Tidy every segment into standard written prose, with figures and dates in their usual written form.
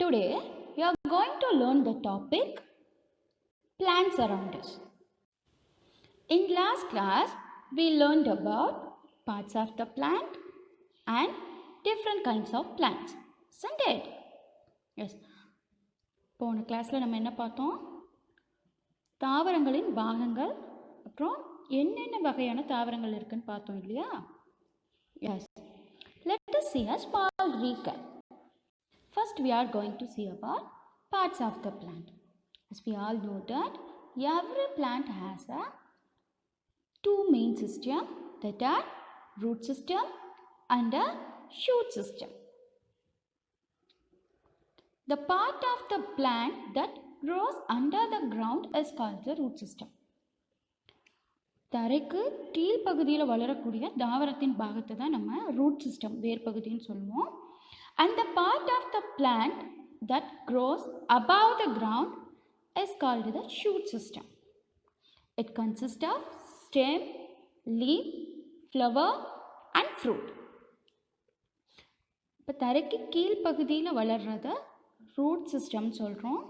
Today, we are going to learn the topic plants around us. In last class, we learned about parts of the plant and different kinds of plants. Isn't it? Yes. போன கிளாஸில் நம்ம என்ன பார்த்தோம்? தாவரங்களின் பாகங்கள் அப்புறம் என்னென்ன வகையான தாவரங்கள் இருக்குன்னு பார்த்தோம் இல்லையா? Yes. Let us see a small recap. First, we are going to see about parts of the plant. As we all know that every plant has a two main system, that are root system and a shoot system. The part of the plant that grows under the ground is called the root system. தரைக்கு கீழ் பகுதியில் வளரக்கூடிய தாவரத்தின் பாகத்தை தான் நம்ம root system வேர் பகுதின்னு சொல்லுவோம். And the part of the plant that grows above the ground is called the shoot system. It consists of stem, leaf, flower and fruit. இப்போ தரைக்கு கீழ் பகுதியில் வளர்றத ரூட் சிஸ்டம் சொல்கிறோம்.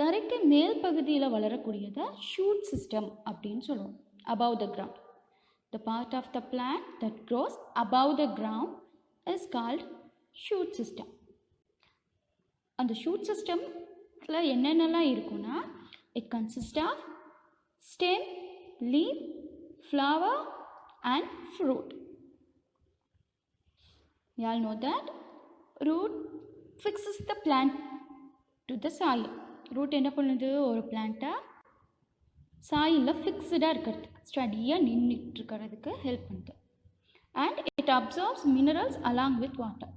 தரைக்கு மேல் பகுதியில் வளரக்கூடியதை ஷூட் சிஸ்டம் அப்படின்னு சொல்லுவோம். Above the ground. The part of the plant that grows above the ground is called shoot system. And the shoot system என்னென்னலாம் இருக்குன்னா it consists of stem, leaf, flower and fruit. You all know that root fixes the plant to the soil. root என்ன பண்ணுது? ஒரு பிளான்ட்டை சாயிலில் ஃபிக்ஸ்டாக இருக்கிறதுக்கு ஸ்டடியாக நின்றுட்டு இருக்கிறதுக்கு help பண்ணுது. And it absorbs minerals along with water.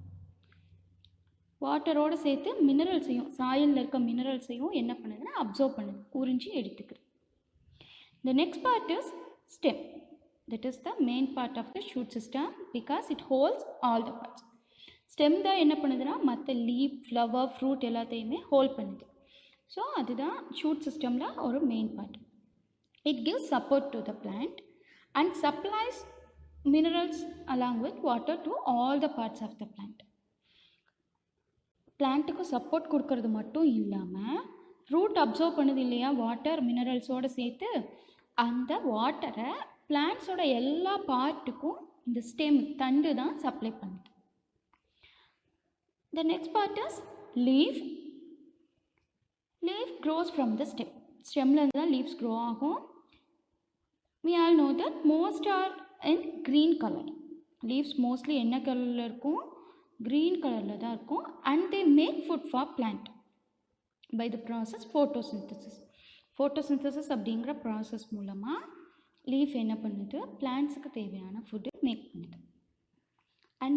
வாட்டரோடு சேர்த்து மினரல்ஸையும் சாயிலில் இருக்க மினரல்ஸையும் என்ன பண்ணுதுன்னா அப்சர்வ் பண்ணுது, உறிஞ்சி எடுத்துக்குது. The next part is stem. That is the main part of the shoot system because it holds all the parts. Stem தான் என்ன பண்ணுதுன்னா மற்ற லீப், ஃப்ளவர், ஃப்ரூட் எல்லாத்தையுமே ஹோல்ட் பண்ணுது. ஸோ அதுதான் ஷூட் சிஸ்டமில் ஒரு main part. It gives support to the plant and supplies minerals along with water to all the parts of the plant. பிளான்ட்டுக்கு சப்போர்ட் கொடுக்கறது மட்டும் இல்லாமல் ரூட் அப்சர்வ் பண்ணுது இல்லையா வாட்டர் மினரல்ஸோடு சேர்த்து, அந்த வாட்டரை பிளான்ட்ஸோட எல்லா பார்ட்டுக்கும் இந்த ஸ்டெம் தண்டு தான் சப்ளை பண்ணுது. The next part is leaf. Leaf grows from the stem. ஸ்டெம்லேருந்து தான் லீவ்ஸ் க்ரோ ஆகும். We all know that most are in green color. Leaves mostly என்ன கலரில் இருக்கும்? green கலரில் தான் இருக்கும். And they make food for plant by the process photosynthesis. photosynthesis அப்படிங்கிற process மூலமாக லீஃப் என்ன பண்ணுது? பிளான்ட்ஸுக்கு தேவையான ஃபுட்டு மேக் பண்ணுது. And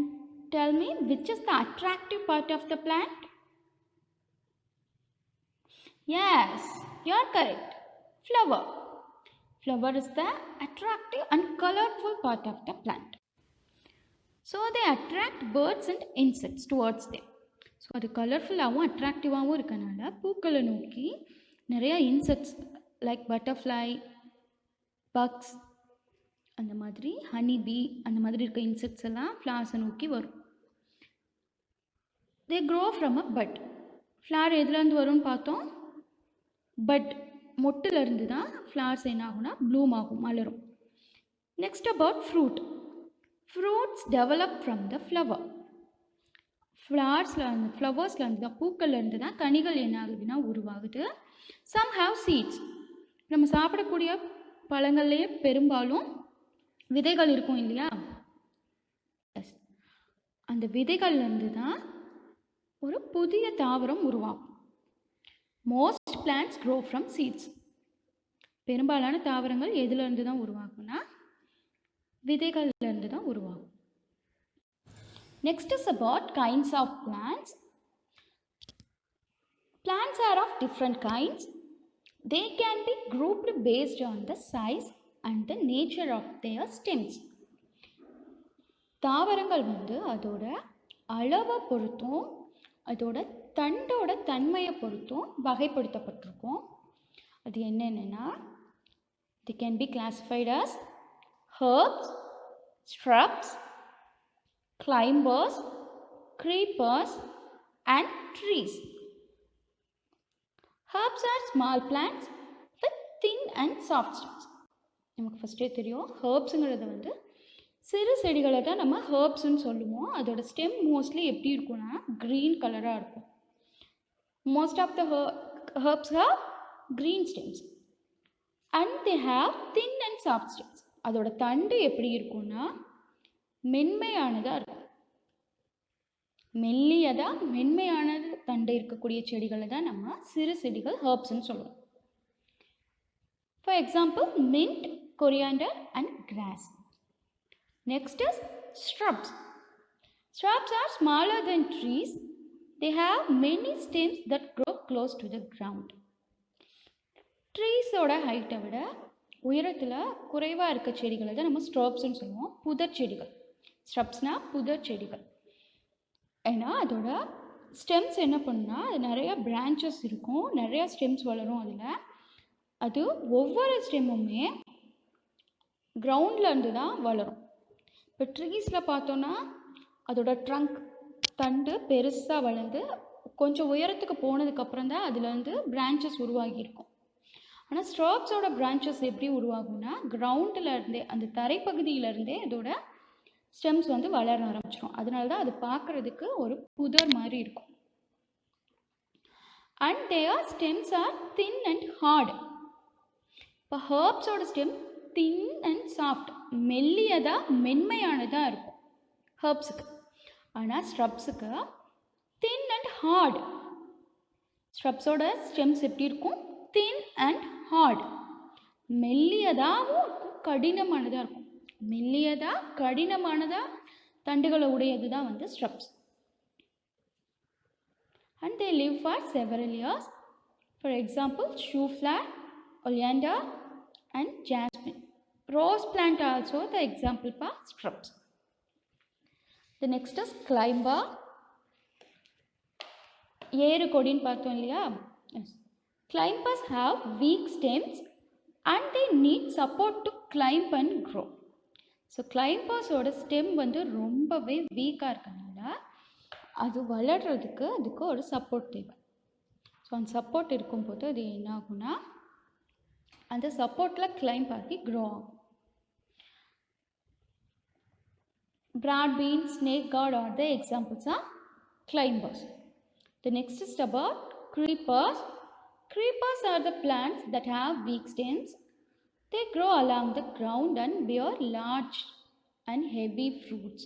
tell me, which is the attractive part of the plant? Yes, you are correct. Flower. Flower is the attractive and colorful part of the plant. So they attract birds and insects towards them. So அது கலர்ஃபுல்லாகவும் அட்ராக்டிவாகவும் இருக்கனால பூக்களை நோக்கி நிறையா insects like butterfly, bugs, அந்த மாதிரி honey பீ, அந்த மாதிரி இருக்க இன்செக்ட்ஸ் எல்லாம் ஃப்ளார்ஸை நோக்கி வரும். They grow from a bud. Flower எதுலேருந்து வரும்னு பார்த்தோம்? பட் மொட்டிலிருந்து தான் ஃப்ளவர்ஸ் என்ன ஆகும்னா ப்ளூம் ஆகும், மலரும். Next about fruit. Fruits develop from the flower. ஃப்ளவர்ஸ்லேருந்து தான், பூக்கள்லேருந்து தான் கனிகள் என்ன ஆகுதுன்னா உருவாகுது. Some have seeds. நம்ம சாப்பிடக்கூடிய பழங்கள்லேயே பெரும்பாலும் விதைகள் இருக்கும் இல்லையா? எஸ், அந்த விதைகள்லேருந்து தான் ஒரு புதிய தாவரம் உருவாகும். Most plants grow from seeds. பெரும்பாலான தாவரங்கள் எதுலேருந்து தான் உருவாகும்னா விதைகள்லேருந்து தான் உருவாகும். Next is about kinds of plants. Plants are of different kinds. They can be grouped based on the size and the nature of their stems. தாவரங்கள் அதோட அளவை பொறுத்தும் அதோட தண்டோட தன்மையை பொறுத்தும் வகைப்படுத்தப்பட்டிருக்கும். அது என்னென்னா they can be classified as herbs, shrubs, climbers, creepers and trees. Herbs are small plants with thin and soft stems. நமக்கு ஃபஸ்ட்டே தெரியும் ஹர்ப்ஸுங்கிறது வந்து சிறு செடிகளை தான் நம்ம ஹர்ப்ஸ்ன்னு சொல்லுவோம். அதோட ஸ்டெம் மோஸ்ட்லி எப்படி இருக்கும்னா க்ரீன் கலராக இருக்கும். Most of the herbs have green stems and they have thin and soft stems. அதோட தண்டு எப்படி இருக்கும்னா மென்மையானதாக இருக்கும். மென்மையான தண்டு இருக்கக்கூடிய செடிகளை தான் நம்ம சிறு செடிகள் ஹர்ப்ஸ்ன்னு சொல்லுவோம். For example mint, coriander and grass. Next is shrubs. Shrubs are smaller than trees. They have many stems that grow close to the ground. ட்ரீஸோட ஹைட்டை விட உயரத்தில் குறைவாக இருக்க செடிகளை தான் நம்ம ஸ்ட்ரப்ஸ்ன்னு சொல்லுவோம். புதர் செடிகள். ஸ்ட்ரப்ஸ்னால் புதர் செடிகள். ஏன்னா அதோட ஸ்டெம்ஸ் என்ன பண்ணுன்னா அது நிறையா பிரான்ச்சஸ் இருக்கும், நிறையா ஸ்டெம்ஸ் வளரும். அது ஒவ்வொரு ஸ்டெம்முமே கிரவுண்ட்லேருந்து தான் வளரும். இப்போ ட்ரீஸில் பார்த்தோன்னா அதோட ட்ரங்க் தண்டு பெருசாக வளர்ந்து கொஞ்சம் உயரத்துக்கு போனதுக்கப்புறம் தான் அதுலேருந்து பிரான்ச்சஸ் உருவாகியிருக்கும். ஆனால் ஸ்ட்ரப்ஸோட பிரான்ச்சஸ் எப்படி உருவாகும்னா கிரவுண்டில் இருந்தே அந்த தரைப்பகுதியிலேருந்தே அதோட ஸ்டெம்ஸ் வந்து வளர ஆரம்பிச்சிடும். அதனால தான் அது பார்க்குறதுக்கு ஒரு புதர் மாதிரி இருக்கும். And their stems are thin and hard. இப்போ ஹர்ப்ஸோட ஸ்டெம் தின் அண்ட் சாஃப்ட், மென்மையானதாக இருக்கும் ஹர்ப்ஸுக்கு. ஆனால் ஸ்ட்ரப்ஸுக்கு தின் அண்ட் ஹார்டு. ஸ்ட்ரப்ஸோட ஸ்டெம்ஸ் எப்படி இருக்கும்? தின் அண்ட் ஹார்டு, மெல்லியதாகவும் இருக்கும், கடினமானதாக இருக்கும். கடினமானதாக தண்டுகளை உடையது தான் வந்து shrubs. And they live for several years. For example shoe flower, oleander and jasmine. Rose plant also the example for shrubs. The next is climber. ஏறு கொடின்னு பார்த்தோம் இல்லையா? Climbers have weak stems and they need support to climb and grow. So கிளைம்பர்ஸோட stem வந்து ரொம்பவே வீக்காக இருக்கனால அது வளர்கிறதுக்கு அதுக்கு ஒரு சப்போர்ட் தேவை. ஸோ அந்த சப்போர்ட் இருக்கும்போது அது என்ன ஆகும்னா அந்த சப்போர்ட்டில் கிளைம்ப் ஆகி க்ரோ ஆகும். Broad bean, snake gourd are the examples are climbers. The next is about creepers. Creepers are the plants that have weak stems. They grow along the ground and bear large and heavy fruits.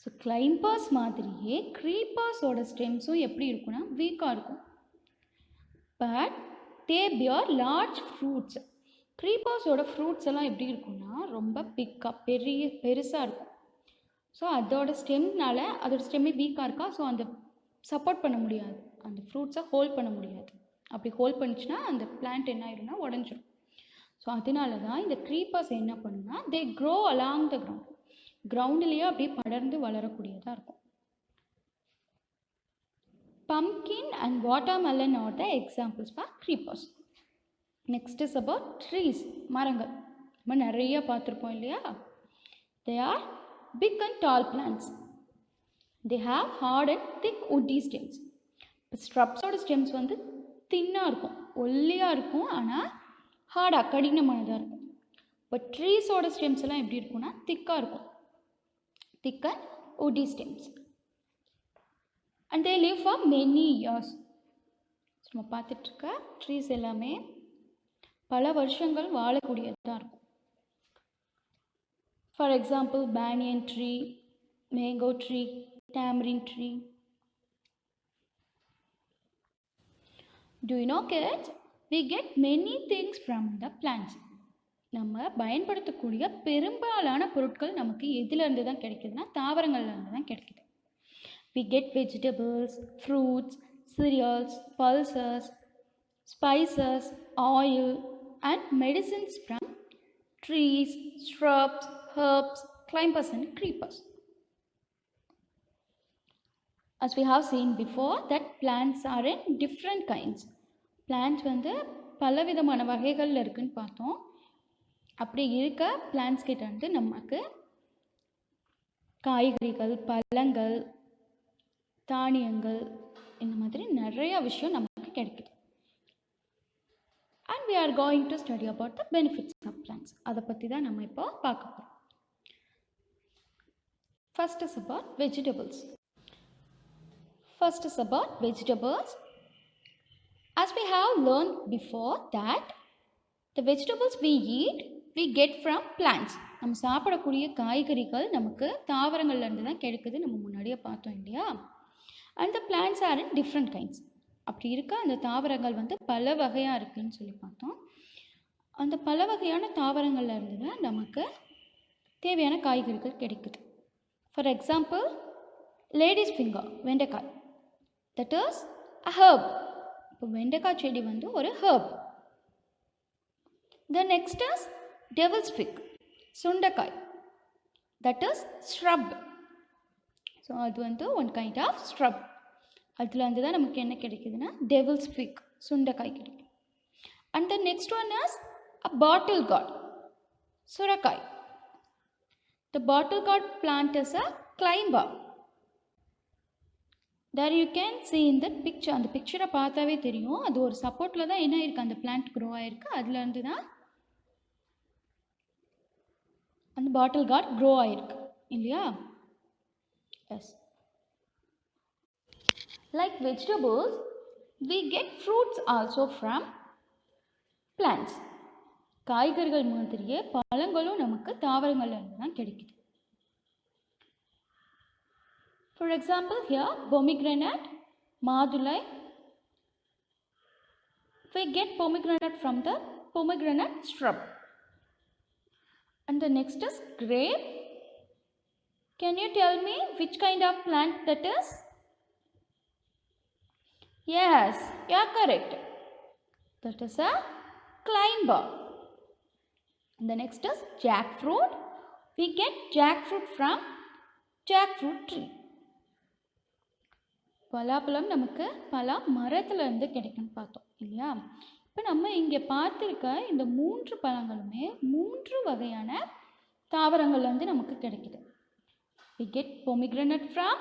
So climbers மாதிரியே creepers-ஓட ஸ்டெம்ஸும் எப்படி இருக்குன்னா வீக்காக இருக்கும். But they bear large fruits. creepers-ஓட fruits எல்லாம் எப்படி இருக்குன்னா ரொம்ப பெருசாக இருக்கும். ஸோ அதோட ஸ்டெம்னால அதோட ஸ்டெம்மே வீக்காக இருக்கா, ஸோ அந்த சப்போர்ட் பண்ண முடியாது, அந்த ஃப்ரூட்ஸை ஹோல்ட் பண்ண முடியாது. அப்படி ஹோல்ட் பண்ணிச்சுன்னா அந்த பிளான்ட் என்ன ஆயிடும்னா உடஞ்சிடும். ஸோ அதனால தான் இந்த க்ரீப்பர்ஸ் என்ன பண்ணுன்னா தே க்ரோ அலாங் த கிரவுண்ட்லேயே அப்படியே படர்ந்து வளரக்கூடியதாக இருக்கும். Pumpkin and watermelon are the examples for creepers. Next is about trees, மரங்கள். நம்ம நிறைய பார்த்துருப்போம் இல்லையா? They are big and tall plants. They have hard and thick woody stems. இப்போ ஸ்ட்ரப்ஸோட ஸ்டெம்ஸ் வந்து தின்னாக இருக்கும், ஒல்லியாக இருக்கும், ஆனால் ஹார்டாக கடினமானதாக இருக்கும். இப்போ ட்ரீஸோட ஸ்டெம்ஸ் எல்லாம் எப்படி இருக்கும்னா திக்காக இருக்கும், திக் and woody stems. And they live for many years. நம்ம பார்த்துட்ருக்க ட்ரீஸ் எல்லாமே பல வருஷங்கள் வாழக்கூடியதாக இருக்கும். For example banyan tree, mango tree, tamarind tree. Do you know kids? We get many things from the plants. நம்ம பயன்படுத்தக்கூடிய பெரும்பாலான பொருட்கள் நமக்கு எதிலிருந்து தான் கிடைக்குதுன்னா தாவரங்கள்லேருந்து தான் கிடைக்குது. We get vegetables, fruits, cereals, pulses, spices, oil and medicines from trees, shrubs, herbs, climbers and creepers. As we have seen before that plants are in different kinds. Plants வந்து பலவிதமான வகைகளில் இருக்குன்னு பார்த்தோம். அப்படி இருக்க பிளான்ட்ஸ் கிட்ட வந்து நமக்கு காய்கறிகள், பழங்கள், தானியங்கள் இந்த மாதிரி நிறைய விஷயம் நமக்கு கிடைக்குது. and we are going to study about the benefits of plants. அதை பற்றி தான் நம்ம இப்போ பார்க்க போகிறோம். First is about vegetables. As we have learned before that the vegetables we eat we get from plants. நம்ம சாப்பிடக்கூடிய காய்கறிகள் நமக்கு தாவரங்கள்லேருந்து தான் கிடைக்குது, நம்ம முன்னாடியே பார்த்தோம் இல்லையா. and the plants are in different kinds. அப்படி இருக்க அந்த தாவரங்கள் வந்து பல வகையாக இருக்குதுன்னு சொல்லி பார்த்தோம். அந்த பல வகையான தாவரங்கள்ல இருந்து தான் நமக்கு தேவையான காய்கறிகள் கிடைக்குது. ஃபார் எக்ஸாம்பிள் லேடிஸ் ஃபிங்கர், வெண்டைக்காய், தட் இஸ் அ ஹர்ப். இப்போ வெண்டைக்காய் செடி வந்து ஒரு Harb. The next is devil's fig, சுண்டைக்காய், that is shrub. ஸோ அது வந்து ஒன் கைண்ட் ஆஃப் ஸ்ட்ரப். அதில் வந்து தான் நமக்கு என்ன கிடைக்குதுன்னா devil's fig, சுண்டைக்காய் கிடைக்கும். and the next one is a bottle gourd, சுரைக்காய். the bottle gourd plant is a climber. there you can see in the picture. அந்த பிக்சரை பார்த்தாவே தெரியும் அது ஒரு சப்போர்ட்டில் தான் என்ன இருக்குது, அந்த பிளான்ட் க்ரோ ஆகிருக்கு. அதுலேருந்து தான் அந்த பாட்டில் கார்ட் க்ரோ ஆகிருக்கு இல்லையா. Yes, like vegetables we get fruits also from plants. காய்கறிகள் மாதிரியே பழங்களும் நமக்கு தாவரங்கள்லேருந்து தான் கிடைக்குது. For example, here pomegranate, மாதுளை. We get pomegranate from the pomegranate shrub. And the next is grape. Can you tell me which kind of plant that is? Yes, you are correct. That is a climber. And the next is jackfruit. We get jackfruit from jackfruit tree. பலாப்பழம் நமக்கு பலா மரத்துலேருந்து கிடைக்குன்னு பார்த்தோம் இல்லையா. இப்போ நம்ம இங்கே பார்த்துருக்க இந்த 3 பழங்களுமே 3 வகையான தாவரங்கள்லேருந்து நமக்கு கிடைக்குது. we get pomegranate from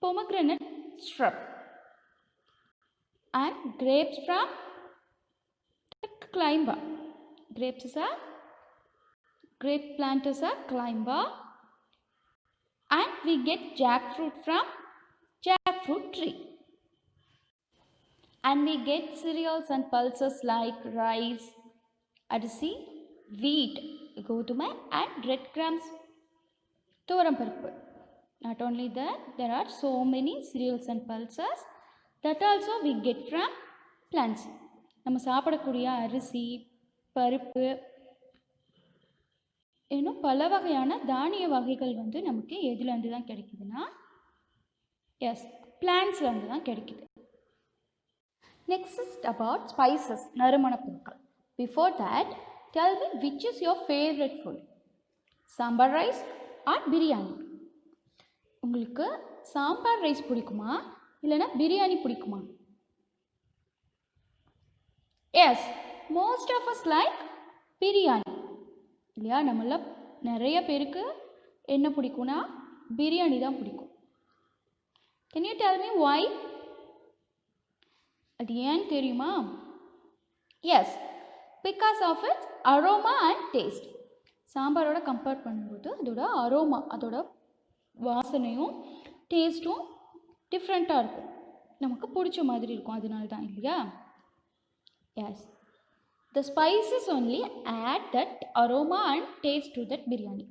pomegranate shrub and grapes from climber. Grapes is a grape plant is a climber, and we get jackfruit from jackfruit tree. And we get cereals and pulses like rice, அரிசி, wheat, கோதுமை, and breadcrumbs, தோரம் பருப்பு. Not only that, there are so many cereals and pulses that also we get from plants. நம்ம சாப்பிடக்கூடிய அரிசி, பருப்பு, இன்னும் பல வகையான தானிய வகைகள் வந்து நமக்கு எதுலேருந்து தான் கிடைக்குதுன்னா எஸ், பிளான்ட்ஸ்லேருந்து தான் கிடைக்குது. Next is about spices, நறுமண பொருட்கள். Before that, tell me which is your favorite food? Sambar rice or biryani? உங்களுக்கு சாம்பார் ரைஸ் பிடிக்குமா இல்லைன்னா பிரியாணி பிடிக்குமா? Yes, most of us like biryani இல்லையா. நம்மள நிறைய பேருக்கு என்ன பிடிக்கும்னா பிரியாணி தான் பிடிக்கும். Can you tell me why? அது ஏன் தெரியுமா? Yes, because of its aroma and taste. சாம்பாரோட கம்பேர் பண்ணும்போது அதோட அரோமா, அதோட வாசனையும் டேஸ்ட்டும் டிஃப்ரெண்ட்டாக இருக்கும், நமக்கு பிடிச்ச மாதிரி இருக்கும், அதனால தான் இல்லையா. Yes, the spices only add that aroma and taste to that biryani.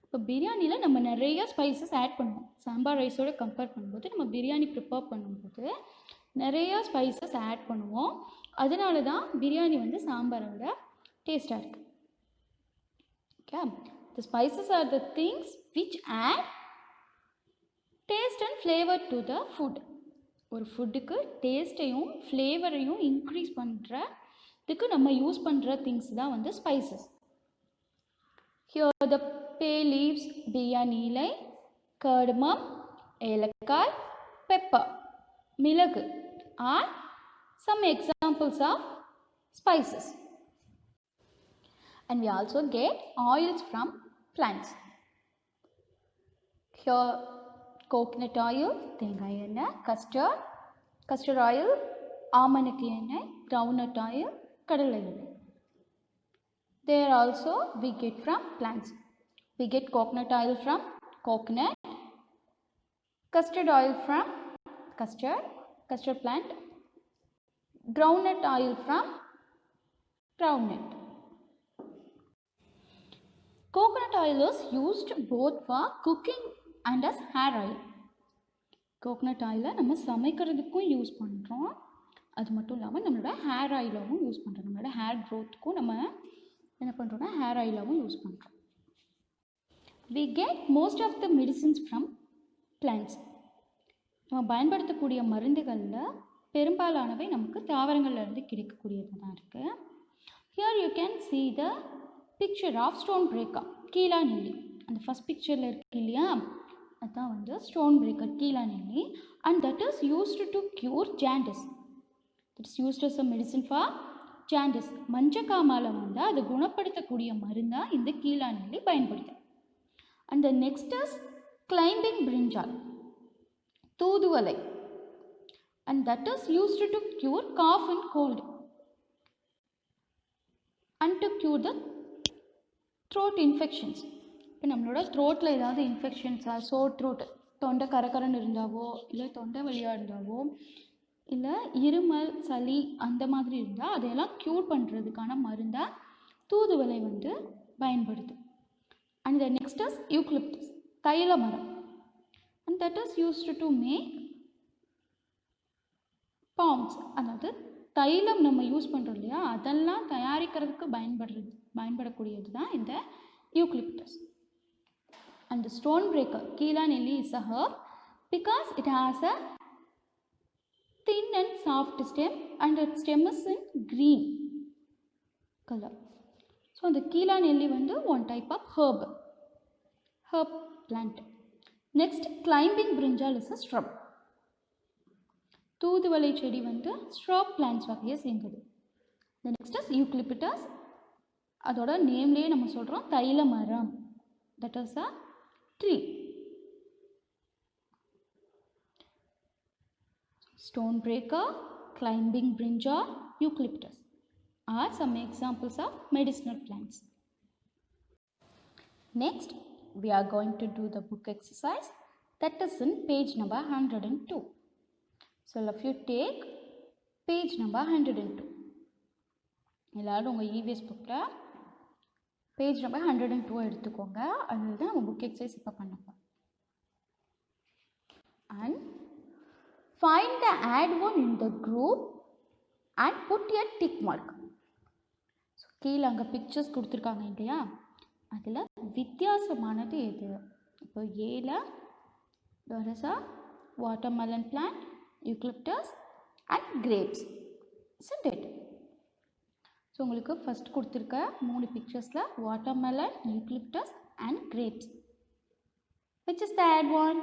இப்போ பிரியாணியில் நம்ம நிறைய ஸ்பைசஸ் ஆட் பண்ணுவோம். சாம்பார் ரைஸோடு கம்பேர் பண்ணும்போது நம்ம பிரியாணி ப்ரிப்பேர் பண்ணும்போது நிறையா ஸ்பைசஸ் ஆட் பண்ணுவோம். அதனால தான் பிரியாணி வந்து சாம்பாரோட டேஸ்ட்டாக இருக்குது. Okay, the spices are the things which add taste and flavour to the food. ஒரு ஃபுட்டுக்கு டேஸ்ட்டையும் ஃப்ளேவரையும் இன்க்ரீஸ் பண்ணுறதுக்கு நம்ம யூஸ் பண்ணுற திங்ஸ் தான் வந்து spices. Here the bay leaves, biryani இலை, cardamom, ஏலக்காய், pepper, மிளகு are some examples of spices. And we also get oils from plants. Here coconut oil, தேங்காய் எண்ணெய், custard oil, ஆமணக்கு எண்ணெய், groundnut oil, கடலை எண்ணெய். There also we get from plants. We get coconut oil from coconut, custard oil from custard plant, groundnut oil from groundnut. Coconut oil is used both for cooking and as hair oil. Coconut oil நம்ம சமைக்கிறதுக்கும் use பண்ணுறோம், அது மட்டும் இல்லாமல் நம்மளோட hair ஆயிலாகவும் use பண்ணுறோம். நம்மளோட hair க்ரோத்துக்கும் நம்ம என்ன பண்ணுறோன்னா ஹேர் ஆயிலாகவும் யூஸ் பண்ணுறோம். We get most of the medicines from plants. நம்ம பயன்படுத்தக்கூடிய மருந்துகளில் பெரும்பாலானவை நமக்கு தாவரங்கள்லேருந்து கிடைக்கக்கூடியது தான் இருக்குது. Here you can see the picture of stone breaker, கீழா நெல்லி. அந்த ஃபஸ்ட் பிக்சரில் இருக்கு இல்லையா, அதுதான் வந்து ஸ்டோன் பிரேக்கர், கீழா நெல்லி. And that is used to cure jaundice. It is used as a medicine for jaundice. மஞ்சக்காமால வந்து அதை குணப்படுத்தக்கூடிய மருந்தாக இந்த கீழா நெல்லி பயன்படுது. And the next is climbing brinjal, தூதுவளை. And that is used to cure cough and cold and to cure the throat infections. இப்போ நம்மளோட த்ரோட்டில் ஏதாவது இன்ஃபெக்ஷன்ஸாக, சோர் த்ரோட், தொண்டை கரகரன்னு இருந்தாவோ, இல்லை தொண்டை வலியாக இருந்தாவோ, இல்லை இருமல் சளி அந்த மாதிரி இருந்தால் அதையெல்லாம் க்யூர் பண்ணுறதுக்கான மருந்தாக தூதுவளை வந்து பயன்படுது. And the next is eucalyptus, தைல மரம். And that is used to make balms, அதாவது தைலம் நம்ம யூஸ் பண்ணுறோம் இல்லையா, அதெல்லாம் தயாரிக்கிறதுக்கு பயன்படக்கூடியது தான் இந்த eucalyptus. And the stone breaker, கீழா நெல்லி is a herb because it has a thin and soft stem and its stem is in green color. So the கீழா நெல்லி வந்து one type of herb plant. Next, climbing brinjal is a shrub. தூதுவளை செடி வந்து shrub plants வகையை சேர்ந்தது. The next is eucalyptus. அதோட நேம்லேயே நம்ம சொல்கிறோம் தைல மரம். That is a tree. Stone breaker, climbing brinjal, eucalyptus are some examples of medicinal plants. Next, we are going to do the book exercise that is in page number 102. So, if you take page number 102, எல்லாரும் உங்கள் EVS புக்கில் page number 102 எடுத்துக்கோங்க. அதில் தான் நம்ம book exercise இப்போ பண்ணப்போம். And find the add one in the group and put a tick mark. So கீழே அங்கே பிக்சர்ஸ் கொடுத்துருக்காங்க இல்லையா, அதில் வித்தியாசமானது எது? இப்போ ஏல there is a watermelon plant, eucalyptus and grapes, isn't it? So உங்களுக்கு ஃபஸ்ட் கொடுத்துருக்க 3 பிக்சர்ஸில் watermelon, eucalyptus and grapes. Which is the odd one?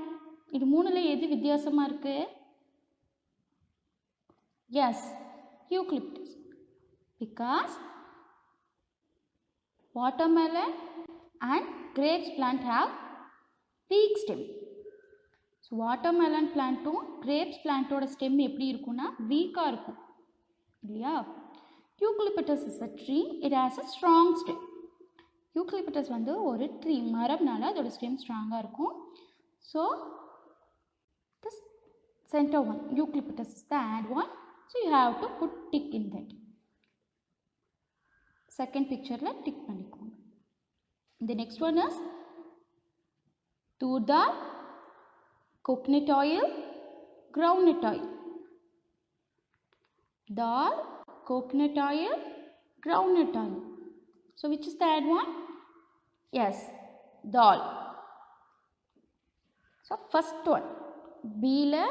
இது மூணுல எது வித்தியாசமாக இருக்குது? Yes, eucalyptus, because watermelon and grapes plant have weak stem. So watermelon பிளான்ட்டும் grapes பிளான்ட்டோட ஸ்டெம் எப்படி இருக்குன்னா வீக்காக இருக்கும் இல்லையா? Eucalyptus is a tree, it has a strong stem. Eucalyptus வந்து ஒரு ட்ரீ, மரம்னால அதோட ஸ்டெம் ஸ்ட்ராங்காக இருக்கும். So this center one, eucalyptus is the add one. So you have to put tick in that. Second pictureல tick பண்ணிக்கோங்க. The next one is turda, coconut oil, groundnut oil. Dal, coconut oil, groundnut oil. So which is the add one? Yes, dal. So first one, B la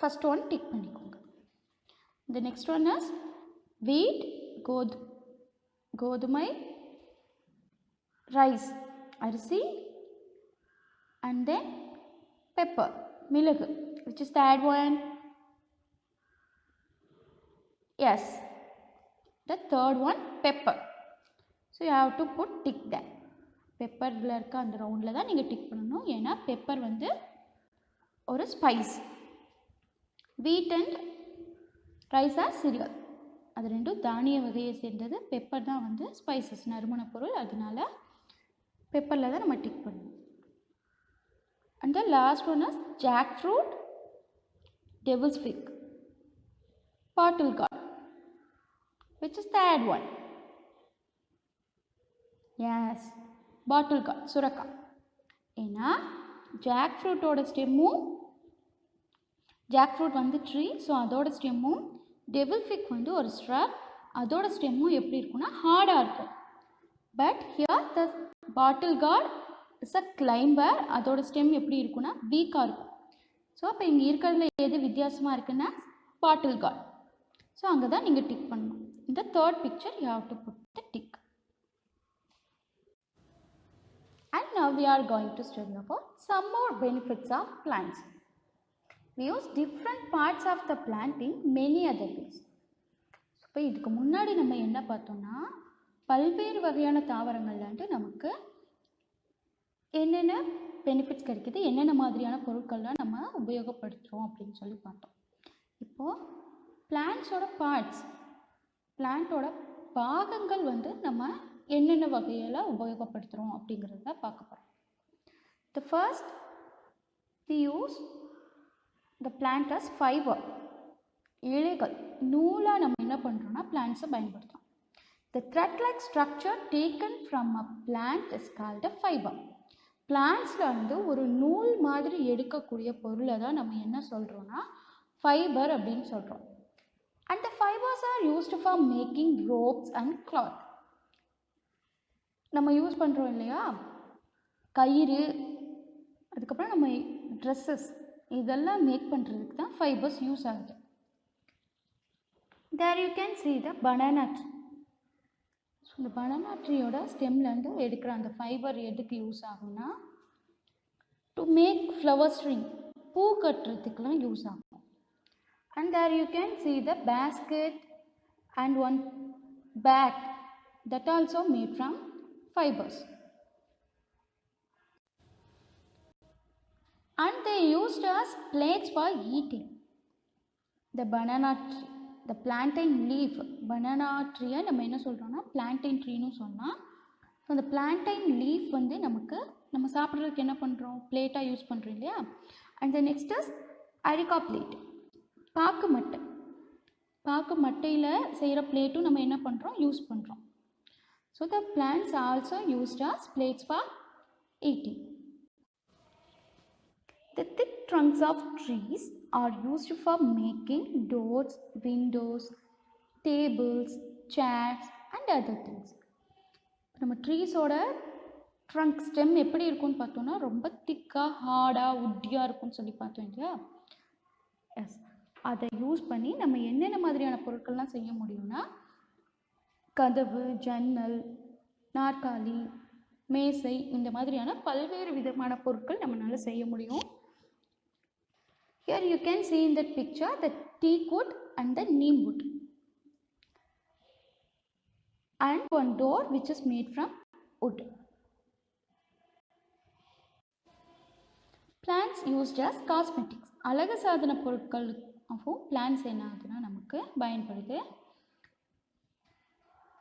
first one tick பண்ணிக்கோங்க. The next one is wheat, கோதுமை, rice, அரிசி, and then pepper, மிளகு. Which is the add one? Yes, the third one, pepper. So you have to put tick there. பெப்பரில் இருக்க அந்த ரவுண்டில் தான் நீங்கள் tick பண்ணணும். ஏன்னா பெப்பர் வந்து ஒரு ஸ்பைஸ். வீட் அண்ட் ரைஸ் ஆர் சிரியல். அது ரெண்டும் தானிய வகையை சேர்ந்தது. பெப்பர் தான் வந்து ஸ்பைசஸ், நறுமண பொருள். அதனால பெப்பரில் தான் நம்ம டிக் பண்ணுவோம். And the last one is jackfruit, devil's fig, bottle gourd, which is the third one. Yes, bottle gourd, சுரக்கா. ஏன்னா ஜாக் ஃப்ரூட்டோட ஸ்டெம்மும், ஜாக் ஃப்ரூட் வந்து ட்ரீ, ஸோ அதோட ஸ்டெம்மும், டெவில் ஃபிக் வந்து ஒரு ஸ்ட்ரப், அதோட ஸ்டெம்மும் எப்படி இருக்குன்னா ஹார்டாக இருக்கும். But here the bottle card is a climber, அதோட ஸ்டெம் எப்படி இருக்குன்னா வீக்காக இருக்கும். ஸோ அப்போ இங்கே இருக்கிறதுல எது வித்தியாசமாக இருக்குன்னா பாட்டில் கார்ட். ஸோ அங்கே தான் நீங்கள் டிக் பண்ணணும். இந்த third picture you have to put the tick. And now we are going to study about some more benefits of plants. We use different parts of the plant in many other ways. இப்போ இதுக்கு முன்னாடி நம்ம என்ன பார்த்தோம்னா, பல்வேறு வகையான தாவரங்கள்லான்ட்டு நமக்கு என்னென்ன பெனிஃபிட்ஸ் கிடைக்குது, என்னென்ன மாதிரியான பொருட்கள்லாம் நம்ம உபயோகப்படுத்துகிறோம் அப்படின்னு சொல்லி பார்த்தோம். இப்போது பிளான்ட்ஸோட பார்ட்ஸ், பிளான்ட்டோட பாகங்கள் வந்து நம்ம என்னென்ன வகையில் உபயோகப்படுத்துகிறோம் அப்படிங்கிறத பார்க்க போகிறோம். The first we use the plant as fibre. இலைகள், நூலாக நம்ம என்ன பண்ணுறோம்னா பிளான்ட்ஸை பயன்படுத்துகிறோம். The thread like structure taken from a plant is called a fibre. பிளான்ட்ஸில் வந்து ஒரு நூல் மாதிரி எடுக்கக்கூடிய பொருளை தான் நம்ம என்ன சொல்கிறோன்னா ஃபைபர் அப்படின்னு சொல்கிறோம். And the fibres R used for making ropes and cloth. நம்ம யூஸ் பண்ணுறோம் இல்லையா, கயிறு, அதுக்கப்புறம் நம்ம ட்ரெஸ்ஸஸ், இதெல்லாம் மேக் பண்ணுறதுக்கு தான் ஃபைபர்ஸ் யூஸ் ஆகுது. There you can see the banana tree. So இந்த பனானா ட்ரீயோட ஸ்டெம்லேருந்து எடுக்கிற அந்த ஃபைபர் எதுக்கு யூஸ் ஆகும்னா டு மேக் ஃப்ளவர் ஸ்ட்ரிங், பூ கட்டுறதுக்கெலாம் யூஸ் ஆகும். And there you can see the basket and one bag that also made from fibers. And they used as plates for eating. The banana tree, the plantain leaf, banana tree நம்ம என்ன சொல்கிறோன்னா plantain ட்ரீன்னு சொன்னால், அந்த plantain leaf வந்து நமக்கு நம்ம சாப்பிட்றதுக்கு என்ன பண்ணுறோம், பிளேட்டாக யூஸ் பண்ணுறோம் இல்லையா. And the next is areca plate, பாக்கு மட்டை. பாக்கு மட்டையில் செய்கிற பிளேட்டும் நம்ம என்ன பண்ணுறோம், யூஸ் பண்ணுறோம். So the plants are also used as plates for eating. The thick trunks of trees are used for making doors, windows, tables, chairs and other things. நம்ம ட்ரீஸோட trunk stem எப்படி இருக்கும்னு பார்த்தோன்னா ரொம்ப திக்காக ஹார்டாக உட்டியாக இருக்கும்னு சொல்லி பார்த்தோம் இல்லையா. எஸ், அதை யூஸ் பண்ணி நம்ம என்னென்ன மாதிரியான பொருட்கள்லாம் செய்ய முடியும்னா கதவு, ஜன்னல், நாற்காலி, மேசை, இந்த மாதிரியான பல்வேறு விதமான பொருட்கள் நம்மளால் செய்ய முடியும். Here you can see in that picture the teak wood and the neem wood, and one door which is made from wood. Plants used as cosmetics. அழகு சாதன பொருட்களுக்கும் பிளான்ட்ஸ் என்ன ஆகுதுன்னா நமக்கு பயன்படுது.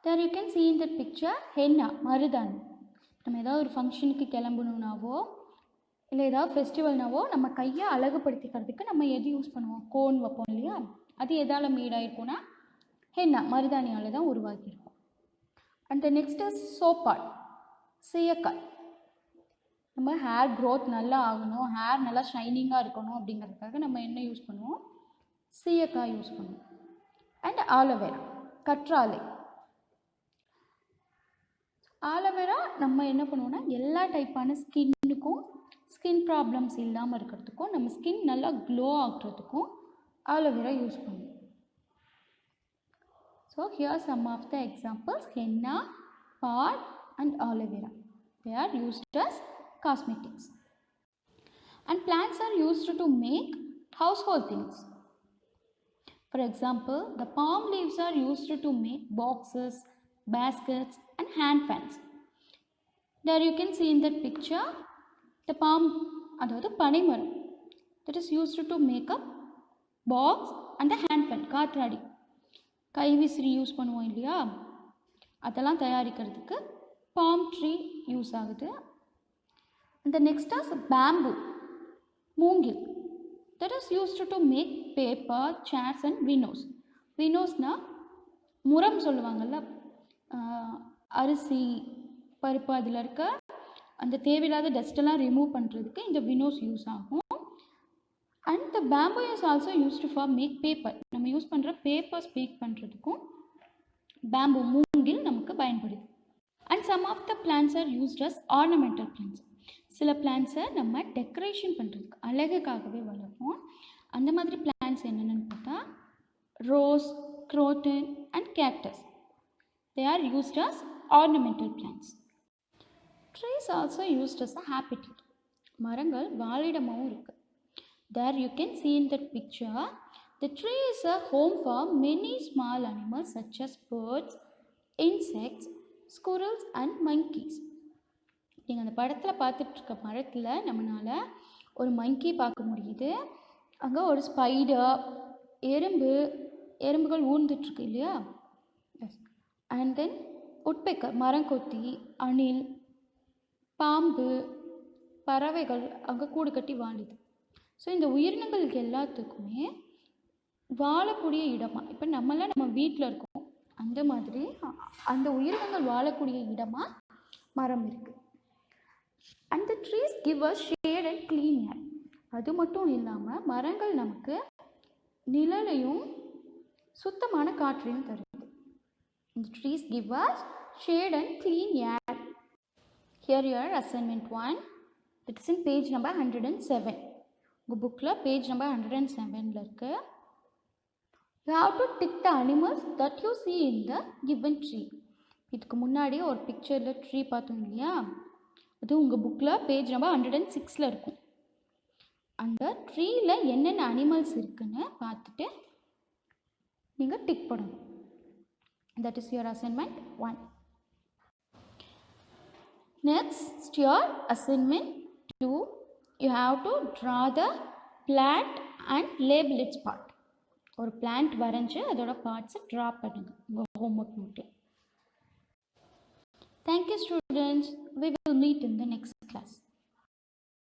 There you can see in that picture henna, மருதாணி. நம்ம ஏதாவது ஒரு ஃபங்க்ஷனுக்கு கிளம்பணுன்னாவோ இல்லை ஏதாவது ஃபெஸ்டிவல்னாவோ நம்ம கையை அழகுபடுத்திக்கிறதுக்கு நம்ம எது யூஸ் பண்ணுவோம், கோன் வைப்போம் இல்லையா. அது எதால் மேடாயிருக்கும்னா ஹென்னா, மருதாணியால் தான் உருவாக்கியிருக்கும். அண்ட் நெக்ஸ்ட் இஸ் சோப்பாட், சீயக்காய். நம்ம ஹேர் க்ரோத் நல்லா ஆகணும், ஹேர் நல்லா ஷைனிங்காக இருக்கணும் அப்படிங்கிறதுக்காக நம்ம என்ன யூஸ் பண்ணுவோம், சீயக்காய் யூஸ் பண்ணுவோம். அண்ட் ஆலோவேரா, கற்றாழை. ஆலோவேரா நம்ம என்ன பண்ணுவோம்னா எல்லா டைப்பான ஸ்கின்னுக்கும், ஸ்கின் ப்ராப்ளம்ஸ் இல்லாமல் இருக்கிறதுக்கும், நம்ம ஸ்கின் நல்லா க்ளோ ஆகுறதுக்கும் ஆலோவேரா யூஸ் பண்ணுவோம். So here some of the examples: henna, pot and aloe vera. They are used as cosmetics. And plants are used to make household things. For example, the palm leaves are used to make boxes, baskets and hand fans. There you can see in that picture the palm, அதாவது பனைமரம், that is used to make a box and a hand fan, காற்றாடி. கைவிசிறி use பண்ணுவோம் இல்லையா, அதெல்லாம் தயாரிக்கிறதுக்கு palm tree use ஆகுது. இந்த நெக்ஸ்ட் இஸ் பேம்பு, மூங்கில். That is used to make paper, chairs and winnows. வினோஸ்னால் முரம் சொல்லுவாங்கள்ல, அரிசி பருப்பு அதில் இருக்க அந்த தேவையில்லாத டஸ்ட்டெல்லாம் ரிமூவ் பண்ணுறதுக்கு இந்த வினோஸ் யூஸ் ஆகும். And the bamboo is also used for make paper. நம்ம யூஸ் பண்ணுற பேப்பர்ஸ் மேக் பண்ணுறதுக்கும் பேம்பு மூங்கில் நமக்கு பயன்படுது. And some of the plants are used as ornamental plants. சில பிளான்ட்ஸை நம்ம டெக்கரேஷன் பண்ணுறதுக்கு அழகுக்காகவே வளர்ப்போம். அந்த மாதிரி பிளான்ட்ஸ் என்னென்னு பார்த்தா rose, croton and cactus. They are used as ornamental plants. Trees also used as a habitat. மரங்கள் வாழிடமாகவும் இருக்குது. There you can see in that picture, the tree is a home for many small animals such as birds, insects, squirrels and monkeys. நீங்கள் அந்த படத்தில் பார்த்துட்ருக்க மரத்தில் நம்மளால் ஒரு மங்கி பார்க்க முடியுது. அங்கே ஒரு ஸ்பைடர், எறும்புகள் ஊர்ந்துட்டுருக்கு இல்லையா. எஸ். அண்ட் தென் உட்பெக்கர், மரங்கொத்தி, அணில், பாம்பு, பறவைகள் அங்கே கூடு கட்டி வாழுது. ஸோ இந்த உயிரினங்களுக்கு எல்லாத்துக்குமே வாழக்கூடிய இடமா, இப்போ நம்ம வீட்டில் இருக்கோம், அந்த மாதிரி அந்த உயிரினங்கள் வாழக்கூடிய இடமா மரம் இருக்குது. And the trees give us shade and clean air. அது மட்டும் இல்லாமல் மரங்கள் நமக்கு நிழலையும் சுத்தமான காற்றையும் தருது. The trees give us shade and clean air. Here your assignment 1. That is in page number 107. உங்கள் புக்கில் பேஜ் நம்பர் 107 இருக்கு. You have to tick the animals that you see in the given tree. இதுக்கு முன்னாடி ஒரு பிக்சரில் tree பார்த்தோம் இல்லையா, அது உங்கள் புக்கில் பேஜ் நம்பர் 106 இருக்கும். அந்த ட்ரீயில் என்னென்ன அனிமல்ஸ் இருக்குன்னு பார்த்துட்டு நீங்கள் டிக் பண்ணணும். That is your assignment 1. Next your assignment 2. You have to draw the plant and label its part. ஒரு பிளான்ட் வரைஞ்சி அதோட பார்ட்ஸை ட்ரா பண்ணுங்க உங்கள் ஹோம்ஒர்க் நோட்டில். Thank you students. We will meet in the next class.